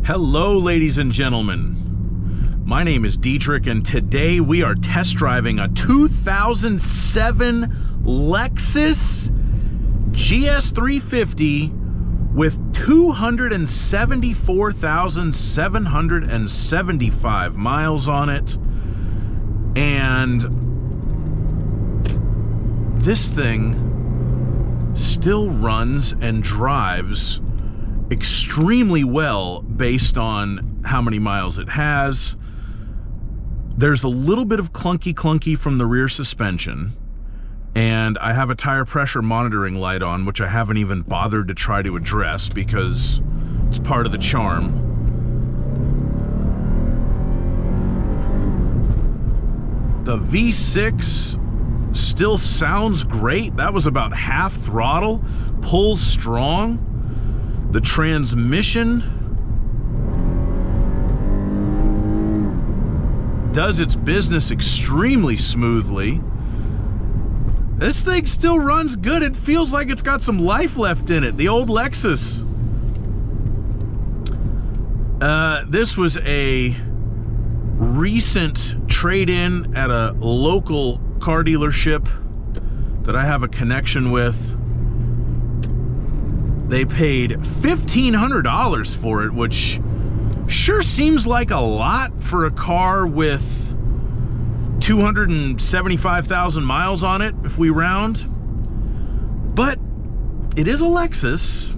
Hello, ladies and gentlemen. My name is Dietrich, and today we are test driving a 2007 Lexus GS 350 with 274,775 miles on it. And this thing still runs and drives extremely well based on how many miles it has. There's a little bit of clunky from the rear suspension, and I have a tire pressure monitoring light on, which I haven't even bothered to try to address because it's part of the charm. The V6 still sounds great. That was about half throttle, pulls strong. The transmission does its business extremely smoothly. This thing still runs good. It feels like it's got some life left in it. The old Lexus. This was a recent trade-in at a local car dealership that I have a connection with. They paid $1,500 for it, which sure seems like a lot for a car with 275,000 miles on it, if we round. But it is a Lexus,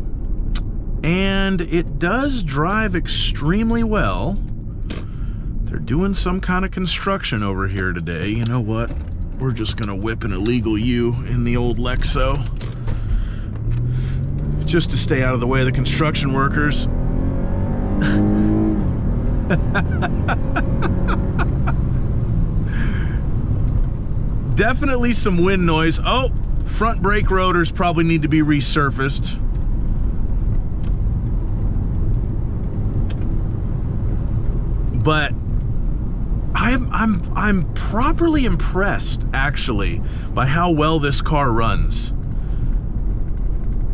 and it does drive extremely well. They're doing some kind of construction over here today. You know what? We're just gonna whip an illegal U in the old Lexo, just to stay out of the way of the construction workers. Definitely some wind noise. Oh, front brake rotors probably need to be resurfaced. But I'm properly impressed, actually, by how well this car runs.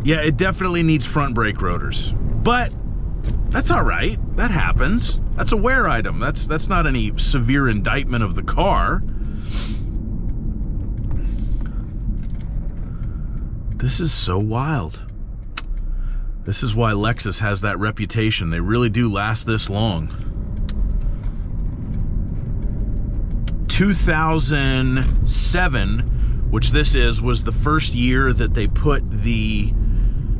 Yeah, it definitely needs front brake rotors, but that's all right. That happens. That's a wear item. That's not any severe indictment of the car. This is so wild. This is why Lexus has that reputation. They really do last this long. 2007, which this is, was the first year that they put the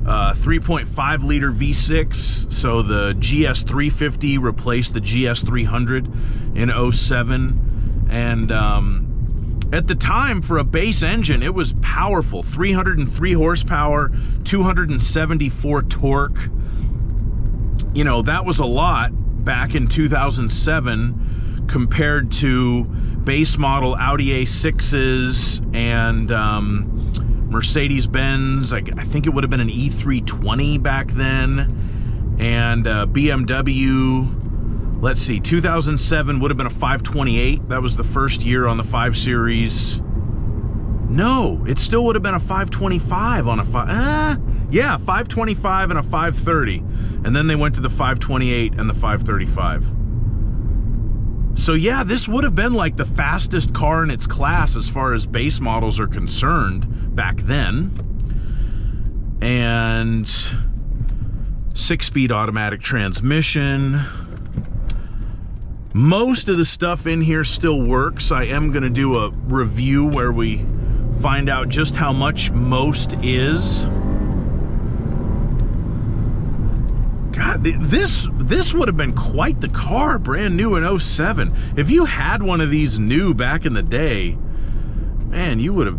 3.5 liter V6, so the GS 350 replaced the GS 300 in 07, and at the time, for a base engine, it was powerful. 303 horsepower, 274 torque. You know, that was a lot back in 2007 compared to base model Audi A6s and Mercedes-Benz. I think it would have been an E320 back then, and BMW. Let's see, 2007 would have been a 528. That was the first year on the 5 Series. No, it still would have been a 525 on a 525 and a 530. And then they went to the 528 and the 535. So yeah, this would have been like the fastest car in its class as far as base models are concerned back then. And 6-speed automatic transmission. Most of the stuff in here still works. I am going to do a review where we find out just how much most is. God, this would have been quite the car, brand new in 07. If you had one of these new back in the day, man, you would have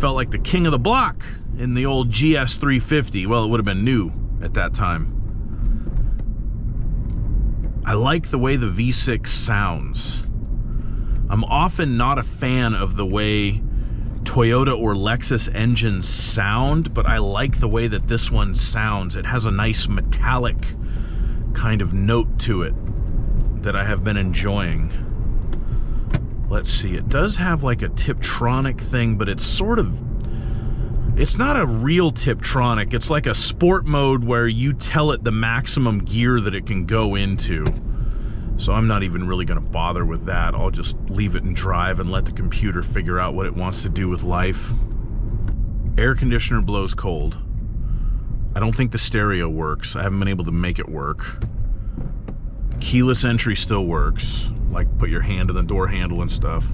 felt like the king of the block in the old GS 350. Well, it would have been new at that time. I like the way the V6 sounds. I'm often not a fan of the way Toyota or Lexus engines sound, but I like the way that this one sounds. It has a nice metallic kind of note to it that I have been enjoying. Let's see, it does have like a Tiptronic thing, but it's sort of, It's not a real Tiptronic. It's like a sport mode where you tell it the maximum gear that it can go into. So I'm not even really going to bother with that. I'll just leave it in drive and let the computer figure out what it wants to do with life. Air conditioner blows cold. I don't think the stereo works. I haven't been able to make it work. Keyless entry still works. Like put your hand in the door handle and stuff.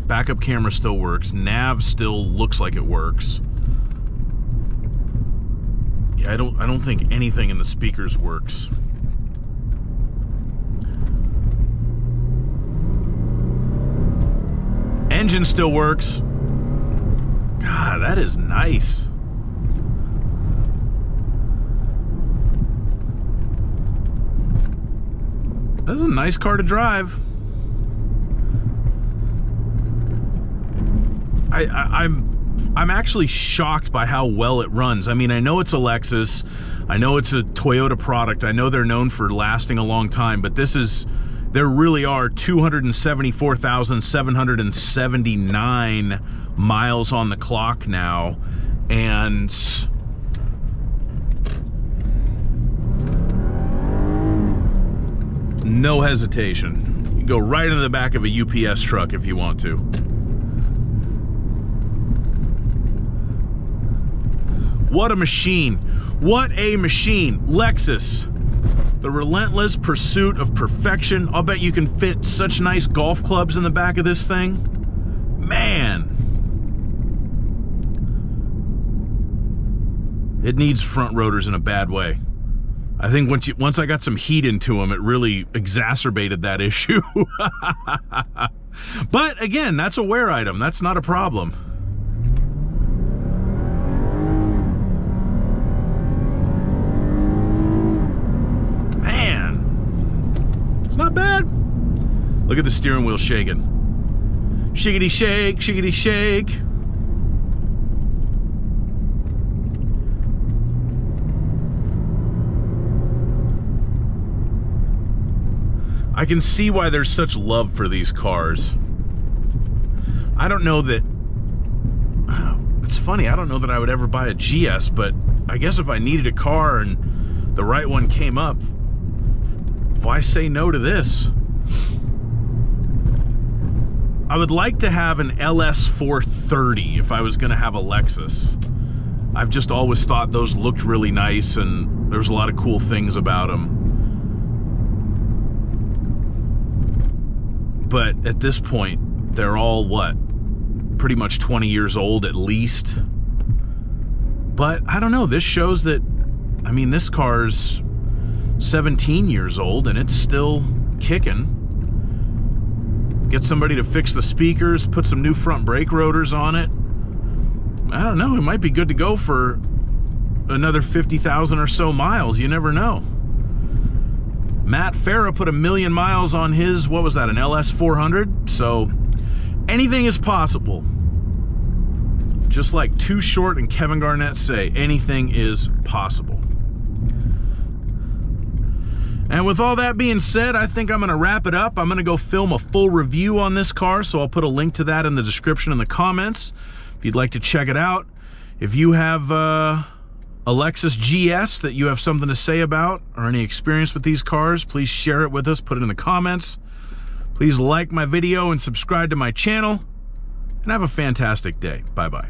Backup camera still works. Nav still looks like it works. Yeah, I don't think anything in the speakers works. Engine still works. God, that is nice. This is a nice car to drive. I'm actually shocked by how well it runs. I mean, I know it's a Lexus. I know it's a Toyota product. I know they're known for lasting a long time, but there really are 274,779 miles on the clock now, and no hesitation. You can go right into the back of a UPS truck if you want to. What a machine. What a machine. Lexus. The relentless pursuit of perfection. I'll bet you can fit such nice golf clubs in the back of this thing. Man. It needs front rotors in a bad way. I think once I got some heat into them, it really exacerbated that issue. But again, that's a wear item. That's not a problem. Not bad. Look at the steering wheel shaking. Shiggity shake, shiggity shake. I can see why there's such love for these cars. I don't know that... It's funny, I don't know that I would ever buy a GS, but I guess if I needed a car and the right one came up, why say no to this? I would like to have an LS 430 if I was going to have a Lexus. I've just always thought those looked really nice and there's a lot of cool things about them. But at this point, they're all, what, pretty much 20 years old at least. But I don't know, this shows that, I mean, this car's 17 years old and it's still kicking. Get somebody to fix the speakers, put some new front brake rotors on it. I don't know, it might be good to go for another 50,000 or so miles. You never know. Matt Farah put 1 million miles on his, what was that, an LS 400? So anything is possible. Just like Too Short and Kevin Garnett say, anything is possible. And with all that being said, I think I'm going to wrap it up. I'm going to go film a full review on this car, so I'll put a link to that in the description in the comments if you'd like to check it out. If you have a Lexus GS that you have something to say about or any experience with these cars, please share it with us. Put it in the comments. Please like my video and subscribe to my channel. And have a fantastic day. Bye-bye.